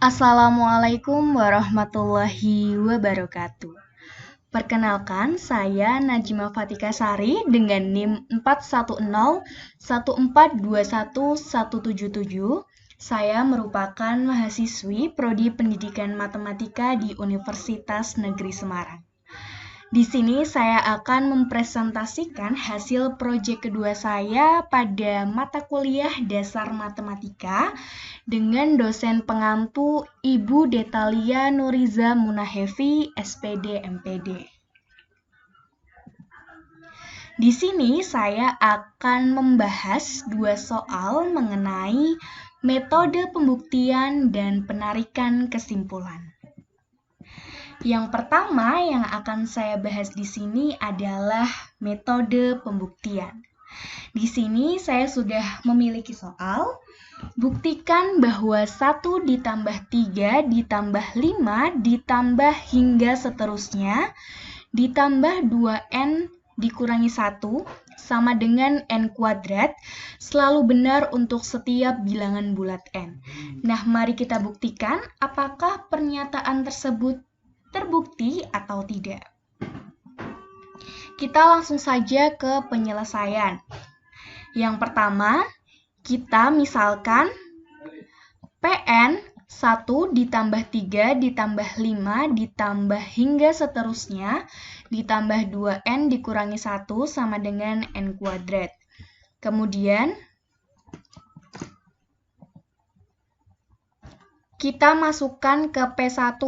Assalamualaikum warahmatullahi wabarakatuh. Perkenalkan, saya Najma Fatika Sari dengan NIM 41014211177. Saya merupakan mahasiswi Prodi Pendidikan Matematika di Universitas Negeri Semarang. Di sini saya akan mempresentasikan hasil proyek kedua saya pada mata kuliah Dasar Matematika dengan dosen pengampu Ibu Detalia Nuriza Munahefi, SPD MPD. Di sini saya akan membahas dua soal mengenai metode pembuktian dan penarikan kesimpulan. Yang pertama yang akan saya bahas di sini adalah metode pembuktian. Di sini saya sudah memiliki soal. Buktikan bahwa 1 ditambah 3 ditambah 5 ditambah hingga seterusnya ditambah 2n dikurangi 1 sama dengan n kuadrat selalu benar untuk setiap bilangan bulat n. Nah, mari kita buktikan apakah pernyataan tersebut terbukti atau tidak. Kita langsung saja ke penyelesaian. Yang pertama, kita misalkan Pn 1 ditambah 3 ditambah 5 ditambah hingga seterusnya ditambah 2n dikurangi 1 sama dengan n kuadrat. Kemudian, kita masukkan ke P1.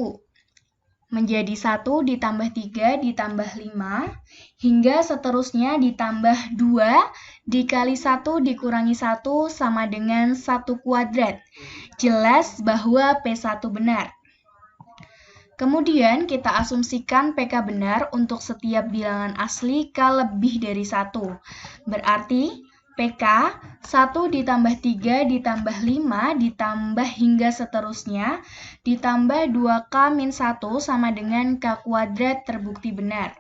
Menjadi 1 ditambah 3 ditambah 5 hingga seterusnya ditambah 2 dikali 1 dikurangi 1 sama dengan 1 kuadrat. Jelas bahwa P1 benar. Kemudian kita asumsikan PK benar untuk setiap bilangan asli K lebih dari 1. Berarti PK 1 ditambah 3 ditambah 5 ditambah hingga seterusnya ditambah 2K min 1 sama dengan K kuadrat terbukti benar.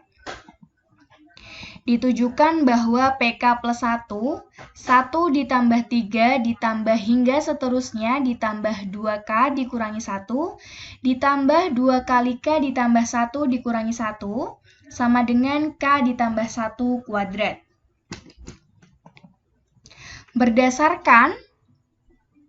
Ditujukan bahwa PK plus 1, 1 ditambah 3 ditambah hingga seterusnya ditambah 2K dikurangi 1 ditambah 2 kali K ditambah 1 dikurangi 1 sama dengan K ditambah 1 kuadrat. Berdasarkan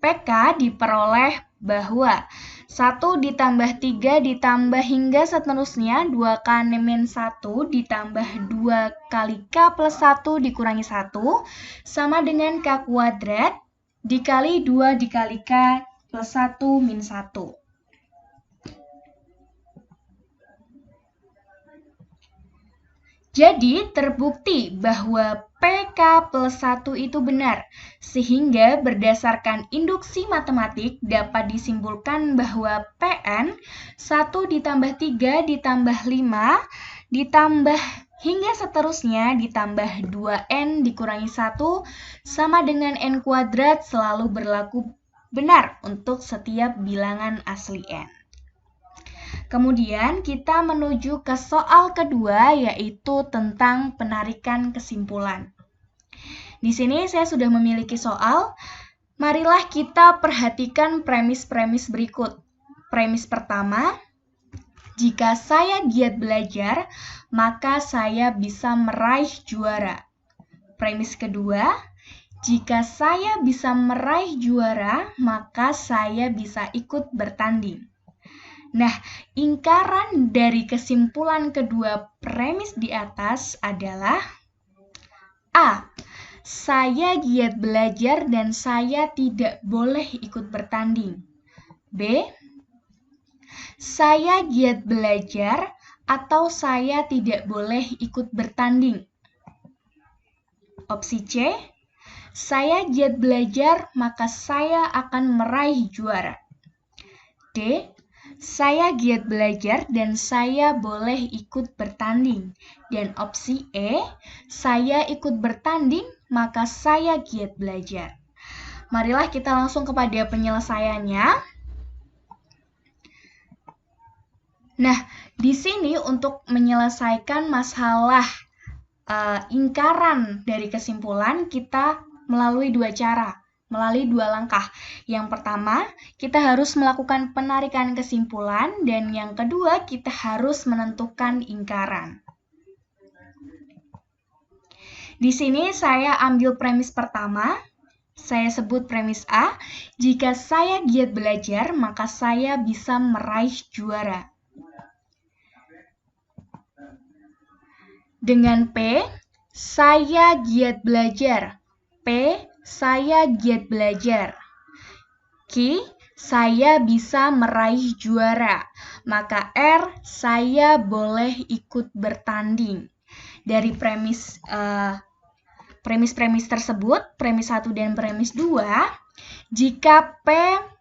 PK diperoleh bahwa 1 ditambah 3 ditambah hingga seterusnya 2K min 1 ditambah 2 kali K plus 1 dikurangi 1 sama dengan K kuadrat dikali 2 dikali K plus 1 min 1. Jadi, terbukti bahwa PK plus 1 itu benar, sehingga berdasarkan induksi matematik dapat disimpulkan bahwa Pn 1 ditambah 3 ditambah 5 ditambah hingga seterusnya ditambah 2n dikurangi 1 sama dengan n kuadrat selalu berlaku benar untuk setiap bilangan asli n. Kemudian kita menuju ke soal kedua, yaitu tentang penarikan kesimpulan. Di sini saya sudah memiliki soal. Marilah kita perhatikan premis-premis berikut. Premis pertama, jika saya giat belajar, maka saya bisa meraih juara. Premis kedua, jika saya bisa meraih juara, maka saya bisa ikut bertanding. Nah, ingkaran dari kesimpulan kedua premis di atas adalah A. Saya giat belajar dan saya tidak boleh ikut bertanding. B. Saya giat belajar atau saya tidak boleh ikut bertanding. Opsi C. Saya giat belajar maka saya akan meraih juara. D. Saya giat belajar dan saya boleh ikut bertanding. Dan opsi E, saya ikut bertanding, maka saya giat belajar. Marilah kita langsung kepada penyelesaiannya. Nah, di sini untuk menyelesaikan masalah ingkaran dari kesimpulan, kita melalui dua cara. melalui 2 langkah. Yang pertama, kita harus melakukan penarikan kesimpulan, dan yang kedua, kita harus menentukan ingkaran. Di sini saya ambil premis pertama, saya sebut premis A, jika saya giat belajar, maka saya bisa meraih juara. Dengan P, saya giat belajar. P, saya giat belajar. Q, saya bisa meraih juara. Maka R, saya boleh ikut bertanding. Dari premis tersebut, premis 1 dan premis 2, jika P,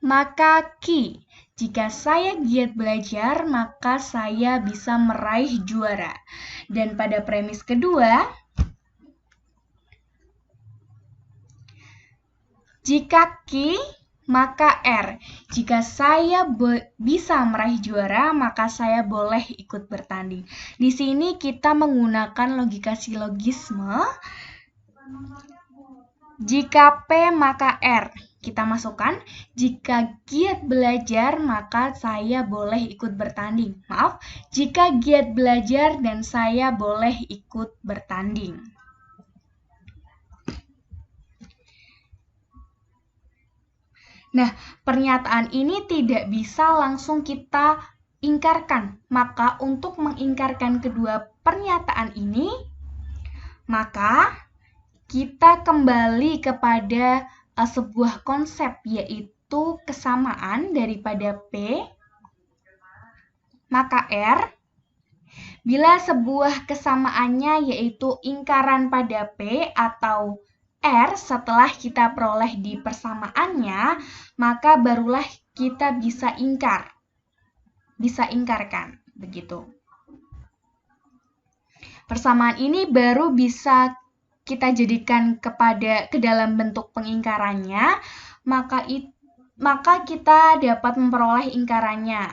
maka Q. Jika saya giat belajar, maka saya bisa meraih juara. Dan pada premis kedua, jika Q, maka R. Jika saya bisa meraih juara, maka saya boleh ikut bertanding. Di sini kita menggunakan logika silogisme. Jika P, maka R. Kita masukkan, jika giat belajar, maka saya boleh ikut bertanding. Maaf, jika giat belajar dan saya boleh ikut bertanding. Nah, pernyataan ini tidak bisa langsung kita ingkarkan. Maka untuk mengingkarkan kedua pernyataan ini, maka kita kembali kepada sebuah konsep, yaitu kesamaan daripada P, maka R. Bila sebuah kesamaannya yaitu ingkaran pada P atau R setelah kita peroleh di persamaannya, maka barulah kita bisa ingkarkan, begitu. Persamaan ini baru bisa kita jadikan ke dalam bentuk pengingkarannya, maka kita dapat memperoleh ingkarannya.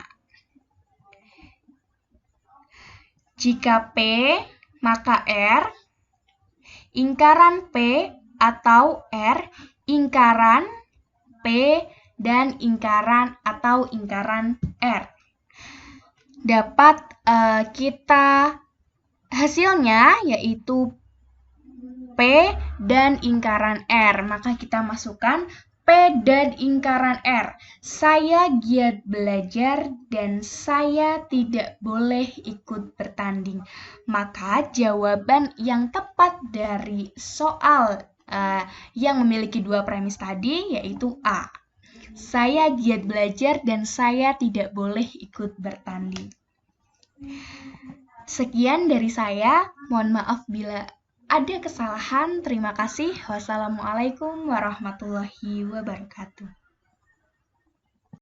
Jika P, maka R, ingkaran P atau R, ingkaran P dan ingkaran atau ingkaran R. Dapat kita hasilnya yaitu P dan ingkaran R. Maka kita masukkan P dan ingkaran R. Saya giat belajar dan saya tidak boleh ikut bertanding. Maka jawaban yang tepat dari soal yang memiliki 2 premis tadi yaitu A. Saya giat belajar dan saya tidak boleh ikut bertanding. Sekian dari saya. Mohon maaf bila ada kesalahan. Terima kasih. Wassalamualaikum warahmatullahi wabarakatuh.